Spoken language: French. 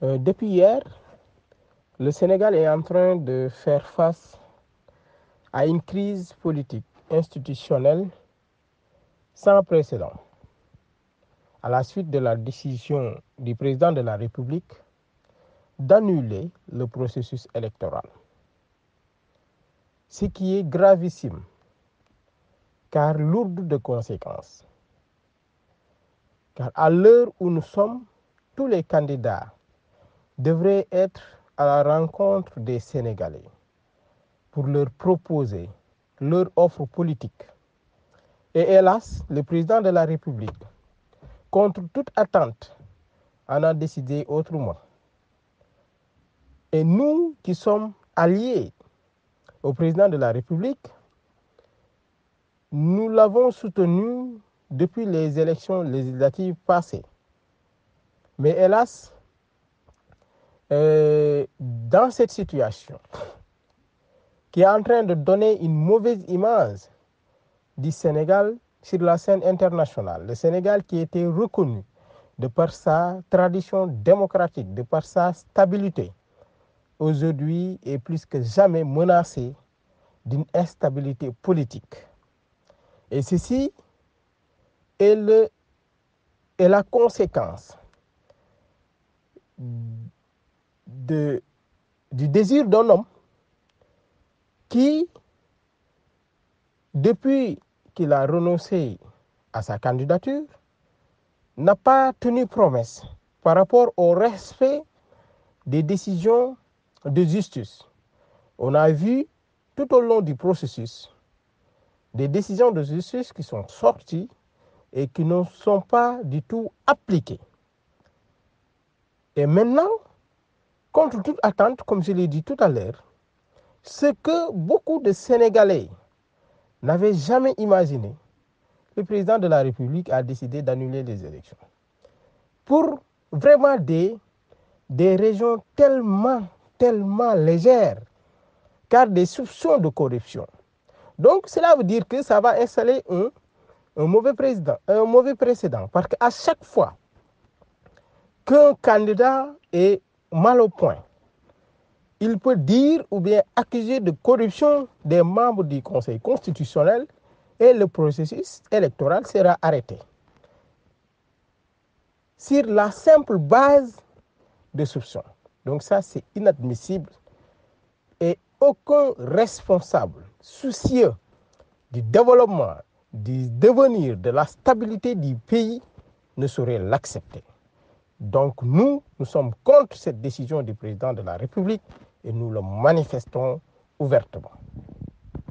Depuis hier, le Sénégal est en train de faire face à une crise politique institutionnelle sans précédent, à la suite de la décision du président de la République d'annuler le processus électoral. Ce qui est gravissime, car lourd de conséquences. Car à l'heure où nous sommes, tous les candidats devraient être à la rencontre des Sénégalais pour leur proposer leur offre politique. Et hélas, le président de la République, contre toute attente, en a décidé autrement. Et nous qui sommes alliés au président de la République, nous l'avons soutenu depuis les élections législatives passées. Mais hélas, dans cette situation qui est en train de donner une mauvaise image du Sénégal sur la scène internationale, le Sénégal qui était reconnu de par sa tradition démocratique, de par sa stabilité, aujourd'hui est plus que jamais menacé d'une instabilité politique. Et ceci est la conséquence du désir d'un homme qui, depuis qu'il a renoncé à sa candidature, n'a pas tenu promesse par rapport au respect des décisions de justice. On a vu tout au long du processus des décisions de justice qui sont sorties et qui ne sont pas du tout appliquées. Et maintenant, contre toute attente, comme je l'ai dit tout à l'heure, ce que beaucoup de Sénégalais n'avaient jamais imaginé, le président de la République a décidé d'annuler les élections. Pour vraiment des régions tellement légères, car des soupçons de corruption. Donc cela veut dire que ça va installer un mauvais précédent. Parce qu'à chaque fois qu'un candidat est mal au point, il peut dire ou bien accuser de corruption des membres du Conseil constitutionnel et le processus électoral sera arrêté. Sur la simple base de soupçons. Donc ça, c'est inadmissible. Et aucun responsable soucieux du développement, du devenir, de la stabilité du pays ne saurait l'accepter. Donc nous sommes contre cette décision du président de la République et nous le manifestons ouvertement.